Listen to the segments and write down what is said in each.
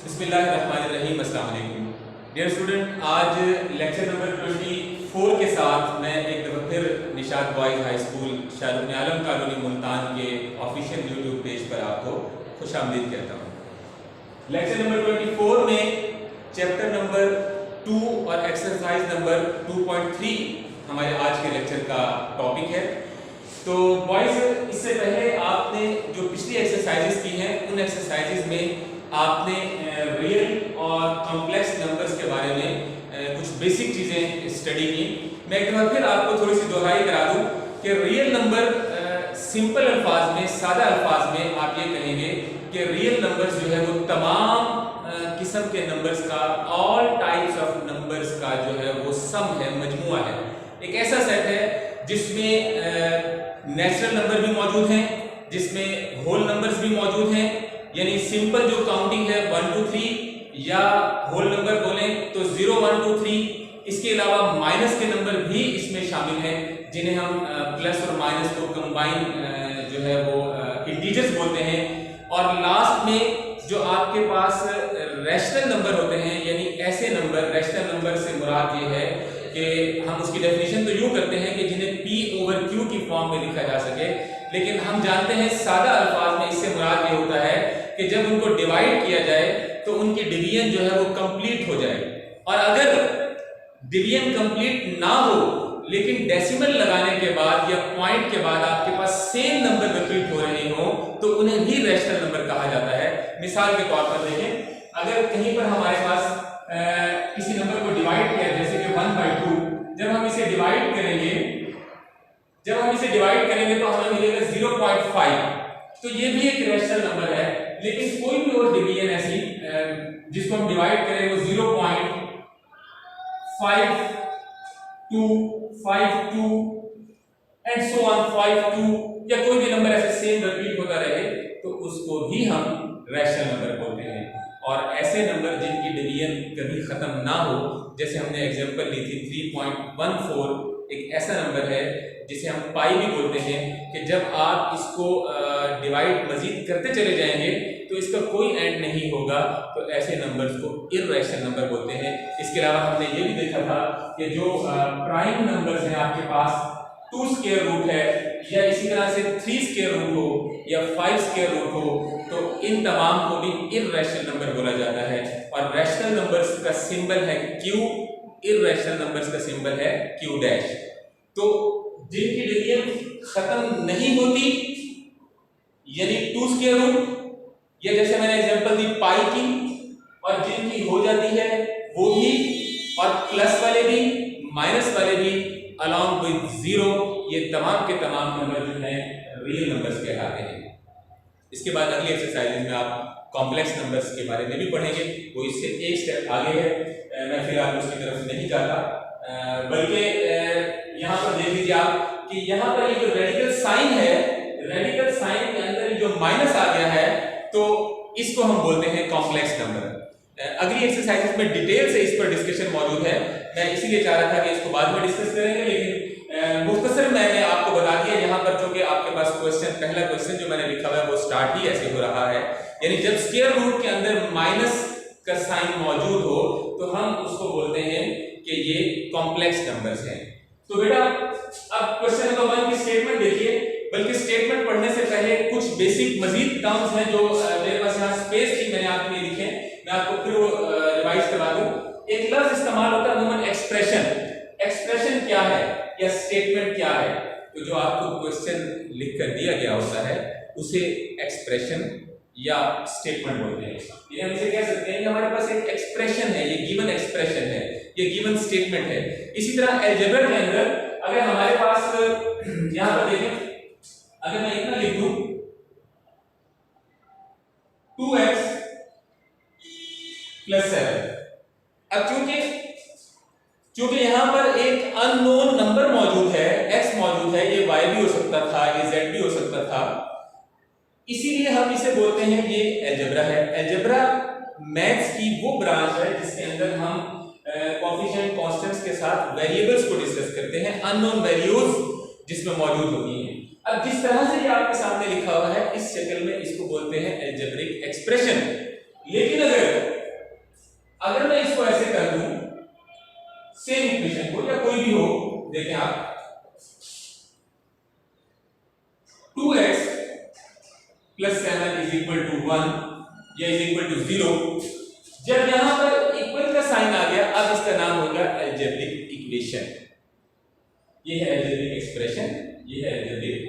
बिस्मिल्लाहिर्रहमानिर्रहीम। अस्सलाम वालेकुम डियर स्टूडेंट, आज लेक्चर नंबर 24 के साथ मैं एक दफ़ा फिर Nishat boys high school Shahrukh Alam colony Multan के ऑफिशियल यूट्यूब पेज पर आपको खुश आमदीद कहता हूँ। लेक्चर नंबर 24 में चैप्टर नंबर 2 और एक्सरसाइज नंबर 2.3 हमारे आज के लेक्चर का टॉपिक है। तो बॉयज़, इससे पहले आपने जो पिछली एक्सरसाइजेस की हैं उन एक्सरसाइजेस में आपने रियल और कॉम्प्लेक्स नंबर्स के बारे में कुछ बेसिक चीज़ें स्टडी की। मैं एक बार फिर आपको थोड़ी सी दोहराई करा दूं कि रियल नंबर सिंपल अल्फाज में, सादा अल्फाज में आप ये कहेंगे कि रियल नंबर्स जो है वो तमाम किस्म के नंबर्स का, ऑल टाइप्स ऑफ नंबर्स का जो है वो सम है, मजमुआ है। एक ऐसा सेट है जिसमें नेचुरल नंबर भी मौजूद हैं, जिसमें होल नंबर्स भी मौजूद हैं, यानी सिंपल जो काउंटिंग है 1 2 3, या होल नंबर बोलें तो 0 1 2 3। इसके अलावा माइनस के नंबर भी इसमें शामिल हैं, जिन्हें हम प्लस और माइनस को कंबाइन जो है वो इंटीजर्स बोलते हैं। और लास्ट में जो आपके पास रैशनल नंबर होते हैं, यानी ऐसे नंबर, रैशनल नंबर से मुराद ये है कि हम उसकी डेफिनेशन तो यूँ करते हैं कि जिन्हें P/Q की फॉर्म में लिखा जा सके, लेकिन हम जानते हैं सादा अल्फाज में इससे मुराद ये होता है कि जब उनको डिवाइड किया जाए तो उनकी डिवीजन जो है वो कंप्लीट हो जाए। और अगर डिवीजन कंप्लीट ना हो लेकिन डेसिमल लगाने के बाद या पॉइंट के बाद आपके पास सेम नंबर रिपीट हो रहे हो तो उन्हें भी रैशनल नंबर कहा जाता है। मिसाल के तौर पर देखें, अगर कहीं पर हमारे पास किसी नंबर को डिवाइड किया, जैसे कि 1/2, जब हम इसे डिवाइड करेंगे तो हमें मिलेगा 0.5। तो ये भी एक रैशनल नंबर है, लेकिन कोई भी और डिवीजन ऐसी जिसको हम डिवाइड करें वो 0.52 एंड सो ऑन 52, या कोई भी नंबर ऐसे सेम रिपीट होता रहे तो उसको भी हम रैशनल नंबर बोलते हैं। और ऐसे नंबर जिनकी डिवीजन कभी खत्म ना हो, जैसे हमने एग्जांपल ली थी 3.14, एक ऐसा नंबर है जिसे हम पाई भी बोलते हैं कि जब आप इसको डिवाइड मजीद करते चले जाएंगे तो इसका कोई एंड नहीं होगा, तो ऐसे नंबर्स को इर्रेशनल नंबर बोलते हैं। इसके अलावा हमने ये भी देखा था कि जो प्राइम नंबर्स हैं आपके पास, 2 स्क्वायर रूट है, या इसी तरह से 3 स्क्वायर रूट हो या 5 स्क्वायर रूट हो, तो इन तमाम को भी इर्रेशनल नंबर बोला जाता है। और रैशनल नंबर्स का सिंबल है Q, इर्रेशनल नंबर्स का सिंबल है Q डैश। तो जिनकी डिवीजन खत्म नहीं होती, यानी 2 स्क्वायर रूट, या जैसे मैंने एग्जांपल दी पाई की, और जिनकी हो जाती है वो भी, और प्लस वाले भी, माइनस वाले भी, अलॉन्ग विद 0, ये तमाम के तमाम नंबर जो हैं रियल नंबर्स कहलाते हैं। इसके बाद अगली एक्सरसाइज में आप कॉम्प्लेक्स नंबर्स के बारे में भी पढ़ेंगे, वो इससे एक स्टेप आगे है। मैं फिर आप उसकी तरफ नहीं जाता, बल्कि यहाँ पर देख लीजिए आप कि यहाँ पर ये जो रेडिकल साइन है, रेडिकल साइन के अंदर जो माइनस आ गया है, तो इसको हम बोलते हैं कॉम्प्लेक्स नंबर। अगली एक्सरसाइजेस में डिटेल से इस पर डिस्कशन मौजूद है, मैं इसीलिए चाह रहा था कि इसको बाद में डिस्कस करेंगे, लेकिन मुख्तसर मैंने आपको बता दिया यहाँ पर, जो कि आपके पास क्वेश्चन, पहला क्वेश्चन जो मैंने लिखा हुआ है वो स्टार्ट ही ऐसे हो रहा है, यानी जब स्क्वायर रूट के अंदर माइनस का साइन मौजूद हो तो हम उसको बोलते हैं कि ये कॉम्प्लेक्स नंबर्स हैं। तो बेटा अब क्वेश्चन नंबर 1 की स्टेटमेंट देखिए, बल्कि स्टेटमेंट पढ़ने से पहले कुछ बेसिक मजीद टर्म्स हैं जो मेरे पास यहाँ स्पेस थी, मैंने आपके लिए लिखे, मैं आपको फिर वो रिवाइज करवा दूं। एक लफ्ज इस्तेमाल होता है अमूमन एक्सप्रेशन। एक्सप्रेशन क्या है या स्टेटमेंट क्या है? तो जो आपको क्वेश्चन लिख कर दिया गया होता है उसे एक्सप्रेशन या स्टेटमेंट बोलते हैं। ये हम इसे कह सकते हैं कि हमारे पास एक एक्सप्रेशन है, ये गिवन एक्सप्रेशन है, ये गिवन स्टेटमेंट है। इसी तरह अलजेब्रा के अंदर अगर हमारे पास यहाँ पर देखें, अगर मैं इतना लिख दूं 2x + 7, अब चूंकि यहां पर एक अननोन नंबर मौजूद है, x मौजूद है, ये y भी हो सकता था, ये z भी हो सकता था, इसीलिए हम इसे बोलते हैं ये अलजेब्रा है। अलजेब्रा मैथ्स की वो ब्रांच है जिसके अंदर हम कोएफिशिएंट कांस्टेंट्स के साथ वेरिएबल्स को डिस्कस करते हैं, अननोन वैल्यूज जिसमें मौजूद होती हैं। अब जिस तरह से ये आपके सामने लिखा हुआ है, इस शक्ल में इसको बोलते हैं अलजेब्रिक एक्सप्रेशन। लेकिन अगर मैं इसको ऐसे कर दूं, सेम इक्वेशन को या कोई भी हो, देखें आप 2x plus 7 is equal to 1 या इज इक्वल टू 0, जब यहां पर इक्वल का साइन आ गया, अब इसका नाम होगा अलजेब्रिक इक्वेशन। ये है अलजेब्रिक एक्सप्रेशन, ये है अलजेब्रिक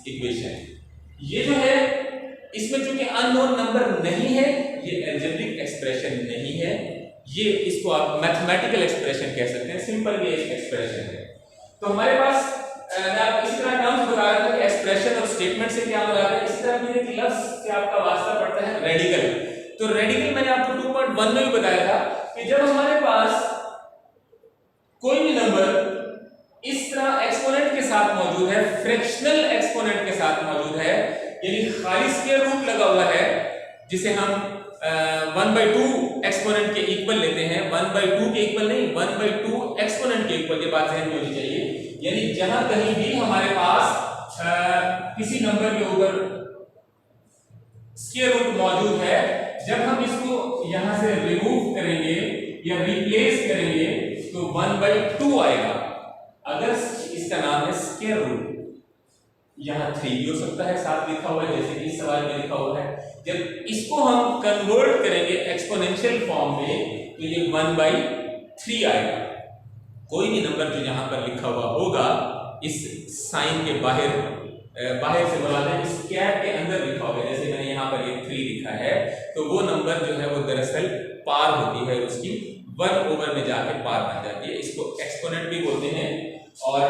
इक्वेशन। ये जो है इसमें चूंकि अननोन नंबर नहीं है, ये अलजेब्रिक एक्सप्रेशन नहीं है, ये इसको आप मैथमेटिकल एक्सप्रेशन कह सकते हैं, सिंपल ये एक्सप्रेशन है। तो हमारे पास मैं आपको इस तरह टर्म्स बता रहा था कि एक्सप्रेशन और स्टेटमेंट से क्या मुराद है। इसी तरह फिर एक लफ्ज से आपका वास्ता पड़ता है रेडिकल। तो रेडिकल मैंने आपको 2.1 में भी बताया था कि जब हमारे पास कोई भी नंबर इस तरह एक्सपोनेंट के साथ मौजूद है, फ्रैक्शनल एक्सपोनेंट के साथ मौजूद है, यानी खाली स्क्वायर रूट लगा हुआ है, जिसे हम 1/2 एक्सपोनेंट के इक्वल लेते हैं, 1/2 के इक्वल नहीं, 1/2 एक्सपोनेंट के इक्वल, ये बात ध्यान में होनी चाहिए। यानी जहां कहीं भी हमारे पास किसी नंबर के ऊपर स्क्वायर रूट मौजूद है, जब हम इसको यहां से रिमूव करेंगे या रिप्लेस करेंगे तो 1/2 आएगा। अगर इसका नाम है स्क्वायर रूट, यहां 3 भी हो सकता है, साथ लिखा हुआ है जैसे कि इस सवाल में लिखा हुआ है। जब इसको हम कन्वर्ट करेंगे एक्सपोनेंशियल फॉर्म में तो ये 1/3 आएगा। कोई भी नंबर जो यहां पर लिखा हुआ होगा इस साइन के बाहर से बुला दें, इस कैप के अंदर लिखा होगा, जैसे मैंने यहाँ पर ये 3 लिखा है, तो वो नंबर जो है वो दरअसल पार होती है, उसकी 1/, में जाके पार बन जाती है। इसको एक्सपोनेंट भी बोलते हैं और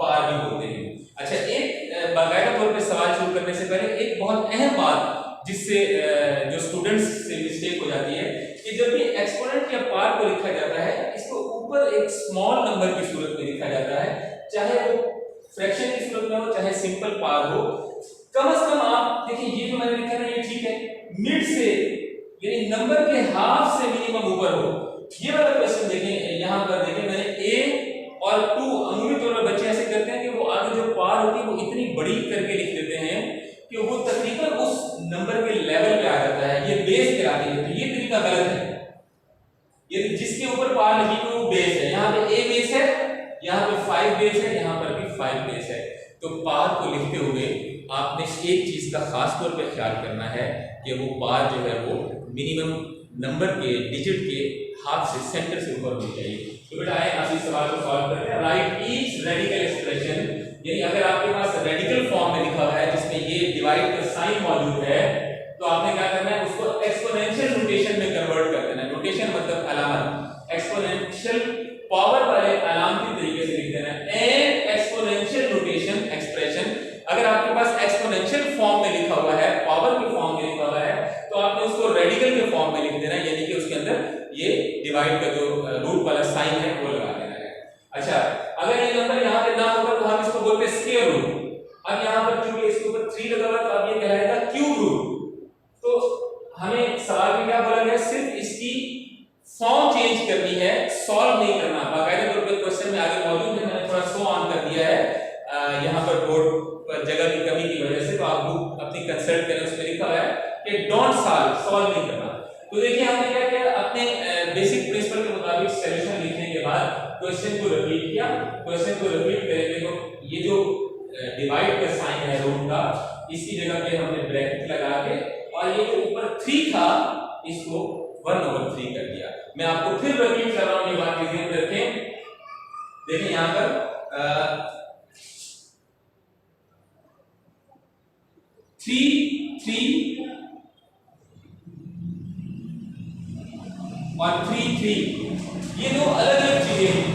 पार भी बोलते हैं। अच्छा, एक बाकायदा तौर पे सवाल शुरू करने से पहले एक बहुत अहम बात जिससे जो स्टूडेंट्स से मिस्टेक हो जाती है कि जब भी एक्सपोनेंट या पार को लिखा जाता है, इसको ऊपर एक स्मॉल नंबर की सूरत में लिखा जाता है, चाहे वो फ्रैक्शन की सूरत में हो चाहे सिंपल पार हो। कम से कम आप देखिए, ये जो मैंने लिखा है ये ठीक है, मिड से यानी नंबर के हाफ से मिनिमम ऊपर हो। ये वाला क्वेश्चन देखें, यहां पर देखें मैंने a और 2, अमूमी तौर पर बच्चे ऐसे करते हैं कि वो आगे जो पार होती है वो इतनी बड़ी करके लिख देते हैं कि वो तकरीबन उस नंबर के लेवल पे आ जाता है, ये बेस कहलाती है। तो ये तरीका गलत है। ये जिसके ऊपर पार लिखी हुई वो बेस है, यहाँ पे a बेस है, यहाँ पे 5 बेस है, यहाँ पर भी 5 बेस है। तो पार को लिखते हुए आपने एक चीज का खास तौर पे ख्याल करना है कि वो पार जो है वो मिनिमम नंबर के डिजिट के हाफ से सेंटर से ऊपर होनी चाहिए। तो बेटा आए आप इस सवाल को सॉल्व करते हैं। राइट ईच रेडिकल एक्सप्रेशन, यानी अगर आपके पास रेडिकल फॉर्म में लिखा हुआ है जिसमें ये डिवाइड का साइन मौजूद है, तो आपने क्या करना है, उसको एक्सपोनेंशियल नोटेशन में कन्वर्ट कर देना है। नोटेशन मतलब अलामत, एक्सपोनेंशियल पावर वाले अलामती तरीके से लिख देना है। एंड एक्सपोनेंशियल नोटेशन एक्सप्रेशन, अगर आपके पास एक्सपोनेंशियल फॉर्म में लिखा हुआ है, पावर के फॉर्म में लिखा हुआ है, तो आपने उसको रेडिकल के फॉर्म में लिख देना है, यानी कि उसके अंदर ये डिवाइड का जो रूट वाला साइन है वो लगा देना है। अच्छा, अगर ये नंबर यहाँ पे ना होगा तो हम इसको बोलते हैं स्क्वायर रूट। अब यहाँ पर क्योंकि इसके ऊपर 3 लगा हुआ है तो अब ये कहलाएगा क्यूब रूट। तो हमें सवाल में क्या बोला गया, सिर्फ इसकी फॉर्म चेंज करनी है, सॉल्व नहीं करना। बाकायदा तौर पे क्वेश्चन में आगे मौजूद है, मैंने थोड़ा शो ऑन कर दिया है यहाँ पर बोर्ड पर जगह की कमी की वजह से, तो आप बुक अपनी कंसल्ट करें, उसमें लिखा हुआ है कि डोंट सॉल्व नहीं करना। तो देखिए हमने क्या किया, अपने बेसिक प्रिंसिपल के मुताबिक सॉल्यूशन लिखने के बाद क्वेश्चन को रिपीट किया। क्वेश्चन को रिपीट करेंगे तो ये जो डिवाइड का साइन है रूट का, इसकी जगह पे हमने ब्रैकेट लगा के और ये जो ऊपर 3 था इसको 1/3 कर दिया। मैं आपको फिर रिपीट कर रहा हूं, ये बात ध्यान में रखें। देखिए यहां पर 3 और 3 ये दो अलग अलग चीजें हैं।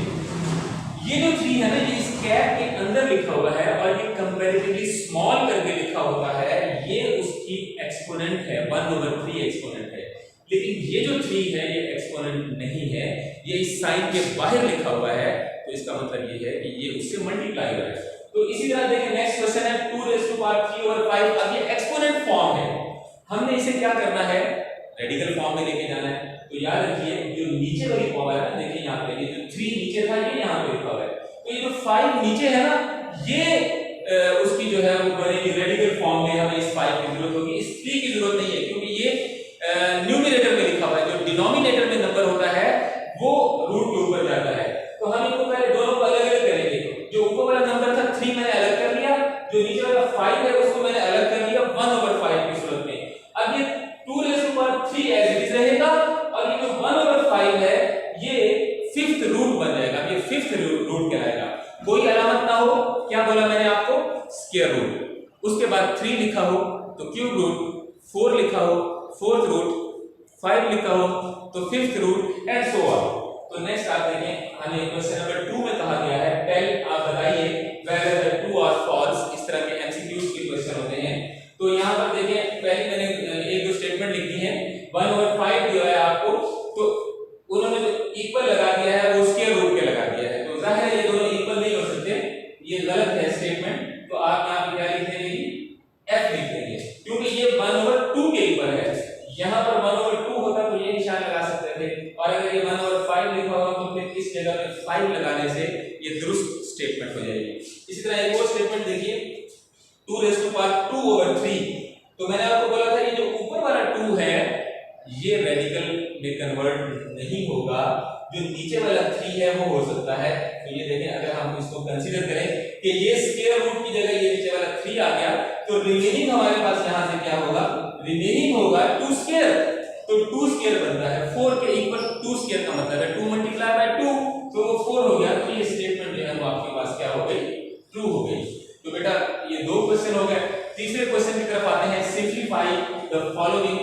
ये जो 3 है ना, ये इस कैप के अंदर लिखा हुआ है और ये कंपैरेटिवली स्मॉल करके लिखा होता है, ये उसकी एक्सपोनेंट है, 1/3 एक्सपोनेंट है। लेकिन ये जो 3 है ये एक्सपोनेंट नहीं है, ये इस साइन के बाहर लिखा हुआ है, तो इसका मतलब ये है कि ये उससे मल्टीप्लाई हो रहा है। तो इसी तरह देखिए नेक्स्ट क्वेश्चन है 2⁵3/5। अब ये एक्सपोनेंट फॉर्म है, हमने इसे क्या करना है, रेडिकल फॉर्म में लेके जाना है। तो याद रखिए जो नीचे वाली पावर है ना, देखिए यहाँ पे ये जो 3 नीचे था ये यहाँ पे लिखा हुआ है, तो ये जो 5 नीचे है ना, ये उसकी जो है वो बनेगी रेडिकल फॉर्म में। हमें इस 5 की जरूरत होगी, इस 3 की जरूरत नहीं है, क्योंकि ये न्यूमरेटर फिफ्थ रूट कहलाएगा। कोई अलामत ना हो, क्या बोला मैंने आपको, स्क्वायर रूट, उसके बाद 3 लिखा हो तो क्यूब रूट, 4 लिखा हो फोर्थ रूट, 5 लिखा हो तो fifth root and so on. तो नेक्स्ट आप देखें, हमें क्वेश्चन नंबर 2 में कहा गया है टेल, आप बताइए वेदर द ट्रू और फॉल्स, इस तरह के एमसीक्यूज के क्वेश्चन होते हैं। तो यहाँ पर देखें, पहले मैंने एक दो स्टेटमेंट लिख दी है, 1/5 दिया है आपको, तो उन्होंने जो इक्वल लगा दिया है वो स्क्वायर रूट के लगा दिया है, तो जाहिर है ये दोनों इक्वल नहीं हो सकते, ये गलत है स्टेटमेंट। तो आप यहाँ पे क्या लिख देंगे, f लिख देंगे, क्योंकि ये 1/2 के इक्वल है। यहाँ पर 1/2 होता तो ये निशान लगा सकते थे, और अगर ये 1/5 लिखा हुआ तो फिर इस जगह पे 5 लगाने से ये दुरुस्त स्टेटमेंट हो जाएगी। इसी तरह एक और स्टेटमेंट देखिए, 2⁻²/3। तो मैंने आपको बोला था ये जो ऊपर वाला 2 है ये रेडिकल में कन्वर्ट नहीं होगा, जो नीचे वाला 3 है वो हो सकता है। तो ये देखें, अगर हम इसको कंसीडर करें कि ये स्क्वायर रूट की जगह ये नीचे वाला 3 आ गया, तो रिमेनिंग हमारे पास यहां से क्या होगा, रिमेनिंग होगा 2 स्क्वायर। तो 2 स्क्वायर बनता है 4 के इक्वल, 2 स्क्वायर का मतलब है 2 मल्टीप्लाई बाय 2, तो वो 4 हो गया। तो ये स्टेटमेंट जो है वो आपके पास क्या हो गई, ट्रू हो गई। तो बेटा ये 2 क्वेश्चन हो गए। तीसरे क्वेश्चन की तरफ आते हैं, सिंपलीफाई द फॉलोइंग,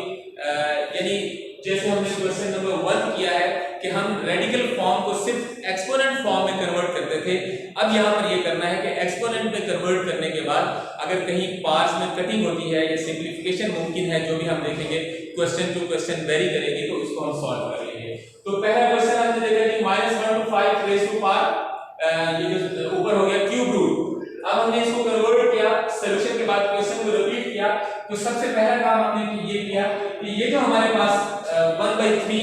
यानी जैसे हमने क्वेश्चन नंबर 1 किया है कि हम रेडिकल फॉर्म को सिर्फ एक्सपोनेंट फॉर्म में कन्वर्ट करते थे, अब यहाँ पर ये करना है कि एक्सपोनेंट में कन्वर्ट करने के बाद अगर कहीं पार्ट्स में कटिंग होती है या सिंप्लीफिकेशन मुमकिन है, जो भी हम देखेंगे क्वेश्चन टू क्वेश्चन वेरी करेंगे, तो इसको हम सॉल्व कर लेंगे। तो पहला क्वेश्चन हमने देखा कि -1 to 5 रेज़ टू पावर, ये जो ऊपर हो गया क्यूब रूट। अब हमने इसको कन्वर्ट किया, सॉल्यूशन के बाद क्वेश्चन को रिपीट किया। तो सबसे पहला काम हमने ये किया कि ये जो हमारे पास 1/3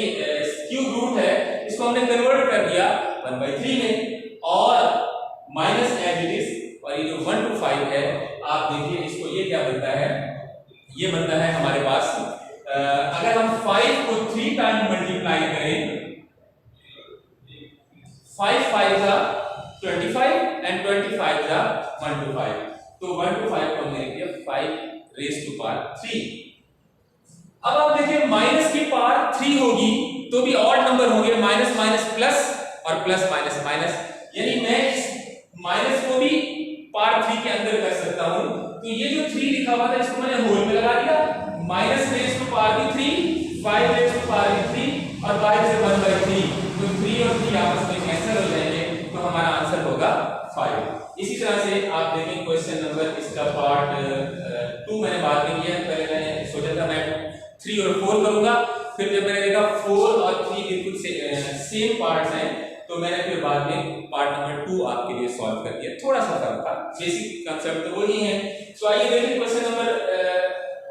क्यूब रूट है, इसको हमने कन्वर्ट कर दिया 1/3 में, और माइनस एज इट इज, और ये जो 1 to 5 है, आप देखिए इसको ये क्या बनता है, ये बनता है हमारे पास, अगर हम 5 को 3 टाइम मल्टीप्लाई करें, 5 5 25 एंड 25 1 to 5, तो 1 to 5 को हमने लिख दिया 5 रेज़ टू पावर 3। अब आप देखिए माइनस की पावर 3 होगी तो भी ऑड नंबर होंगे, माइनस माइनस प्लस और प्लस माइनस माइनस, यानी मैं इस माइनस को भी पावर 3 के अंदर कर सकता हूं। तो ये जो 3 लिखा हुआ था इसको मैंने होल में लगा दिया, minus raise to power 3, 5 raise to power 3 और 5 से 1/3, तो 3 और 3 आपस में कैंसिल हो जाएंगे, तो हमारा आंसर होगा 5। इसी तरह से आप देखें क्वेश्चन नंबर, इसका पार्ट 2 मैंने बाद में किया, पहले मैंने सोचा था मैं 3 और 4 करूंगा, फिर जब मैंने देखा 4 और 3 बिल्कुल सेम पार्ट्स हैं, तो मैंने फिर बाद में पार्ट नंबर 2 आपके लिए सॉल्व कर दिया। थोड़ा सा फर्क था, बेसिक कांसेप्ट तो वही है। तो आइए देखिए क्वेश्चन नंबर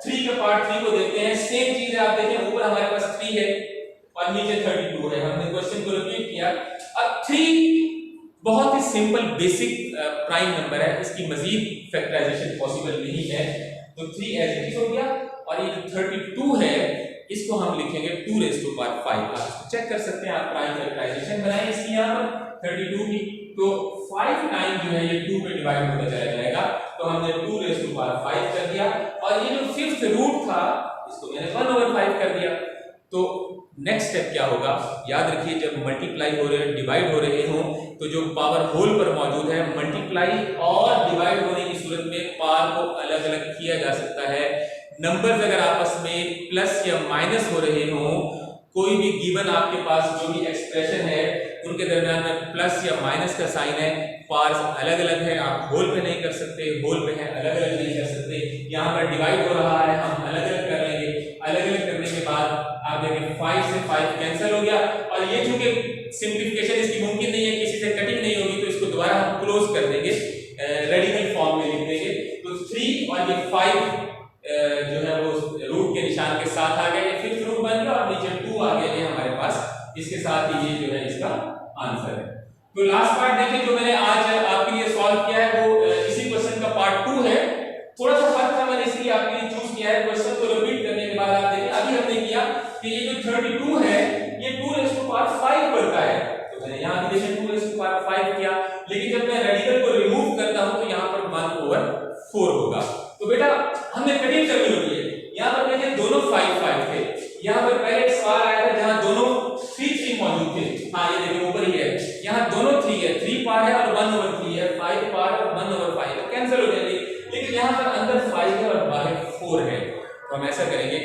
3 का पार्ट 3 को देखते हैं। सेम चीज है, आप देखें ऊपर हमारे पास 3 है और नीचे 32 है। हमने क्वेश्चन को रिपीट किया। अब 3 बहुत ही सिंपल बेसिक प्राइम नंबर है, इसकी मजीद फैक्टराइजेशन पॉसिबल नहीं है, तो 3 एज इट इज हो गया। और ये जो 32 है इसको हम लिखेंगे 2 रेज़ टू पावर 5। आप चेक कर सकते हैं, आप प्राइम फैक्टराइजेशन बनाएं इसकी, यहाँ पर 32 की, तो 5 टाइम जो है ये 2 पे डिवाइड होता चला जाएगा, तो हमने 2 रेज़ टू पावर 5 कर दिया। और ये जो फिफ्थ रूट था इसको मैंने 1/5 कर दिया। तो नेक्स्ट स्टेप क्या होगा, याद रखिए जब मल्टीप्लाई हो रहे डिवाइड हो रहे हों, तो जो पावर होल पर मौजूद है, मल्टीप्लाई और डिवाइड होने की सूरत में पावर को अलग अलग किया जा सकता है। नंबर्स अगर आपस में प्लस या माइनस हो रहे हों, कोई भी गिवन आपके पास जो भी एक्सप्रेशन है उनके दरमियान में प्लस या माइनस का साइन है, पार्ट्स अलग अलग है, आप होल पे नहीं कर सकते, होल पे है अलग अलग नहीं कर सकते। यहाँ पर डिवाइड हो रहा है, हम अलग अलग कर लेंगे। अलग अलग करने के बाद आप देखें 5 से 5 कैंसिल हो गया, और ये चूंकि सिंप्लीफिकेशन इसकी मुमकिन नहीं है, किसी से कटिंग नहीं होगी, तो इसको दोबारा हम क्लोज कर देंगे, रेडिकल फॉर्म में लिख देंगे। तो 3 और ये 5 जो है वो रूट के निशान के साथ आ गए, फिफ्थ रूट बन गया, और नीचे 2 आ गया, ये हमारे पास इसके साथ ही ये जो है इसका आंसर है। तो लास्ट पार्ट देखिए जो मैंने आज आपके लिए सॉल्व किया है वो इसी क्वेश्चन का पार्ट 2 है। थोड़ा सा फर्क था, मैंने इसलिए आपके लिए चूज किया है। क्वेश्चन को रिपीट करने के बाद आप देखिए अभी हमने किया कि ये जो 32 है ये 2 रेज़ टू पावर 5 बनता है, तो मैंने यहाँ भी देखिए 2 रेज़ टू पावर 5 किया। लेकिन जब मैं रेडिकल को रिमूव करता हूं तो यहाँ पर 1/4 होगा। तो बेटा हमने कटिंग करनी होती है। यहाँ पर देखिए दोनों 5 थे, यहाँ पर पहले एक सवाल आया था जहां दोनों 3 मौजूद थे। हाँ ये देखिए ऊपर ही है, यहाँ दोनों 3 है, 3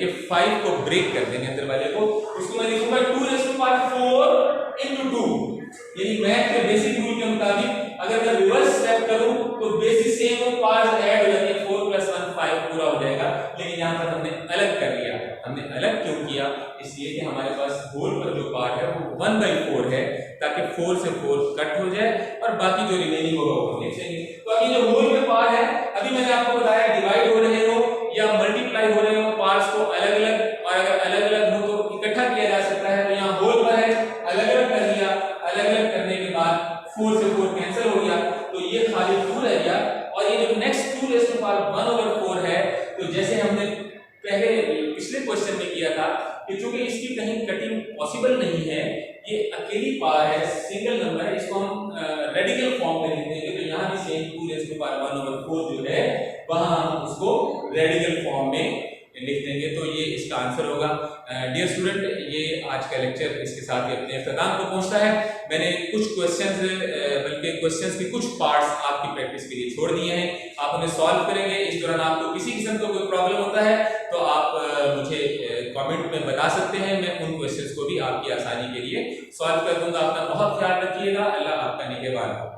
कि 5 को ब्रेक कर देंगे अंदर वाले को, उसको मैं लिखूंगा 2 रेज़ टू पावर 4 into 2। यानी मैथ के बेसिक रूल के मुताबिक अगर मैं रिवर्स स्टेप करूं तो बेसिक सेम हो, पार्ट्स ऐड हो जाती है, 4 + 1 5 पूरा हो जाएगा। लेकिन यहाँ पर हमने अलग कर लिया। हमने अलग क्यों किया? इसलिए कि हमारे पास होल पर जो पार्ट है वो 1/4 है, ताकि 4 से 4 कट हो जाए और बाकी जो रिमेनिंग होगा वो लिखेंगे। तो अभी जो होल में पार्ट है, अभी मैंने आपको बताया डिवाइड हो रहे हो या मल्टीप्लाई हो रहे हो पार्ट्स को अलग अलग, और अगर अलग अलग हो तो इकट्ठा किया जा सकता है। तो यहाँ होल पर है, अलग अलग कर लिया, अलग अलग करने के बाद 4 से 4 कैंसिल हो गया, तो ये खाली 2 रह गया। और ये जो नेक्स्ट 2 रेज़ टू पावर 1/4 है, तो जैसे हमने पहले पिछले क्वेश्चन में किया था कि चूंकि इसकी कहीं कटिंग पॉसिबल नहीं है, ये अकेली पावर है, सिंगल नंबर है, इसको हम रेडिकल फॉर्म में लिख देंगे। तो यहाँ भी सेम 2 रेज़ टू पावर 1/4 जो है वहां हम उसको रेडिकल फॉर्म में लिख देंगे। तो ये इसका आंसर होगा। डियर स्टूडेंट, ये आज का लेक्चर इसके साथ ही अपने अख्ताम को पहुंचता है। मैंने कुछ क्वेश्चंस, बल्कि क्वेश्चंस के कुछ पार्ट्स आपकी प्रैक्टिस के लिए छोड़ दिए हैं, आप उन्हें सॉल्व करेंगे। इस दौरान आपको किसी किस्म का कोई प्रॉब्लम होता है तो आप मुझे कमेंट में बता सकते हैं, मैं उन क्वेश्चंस को भी आपकी आसानी के लिए सॉल्व कर दूंगा। अपना बहुत ख्याल रखिएगा। अल्लाह आपका निगहबान हो।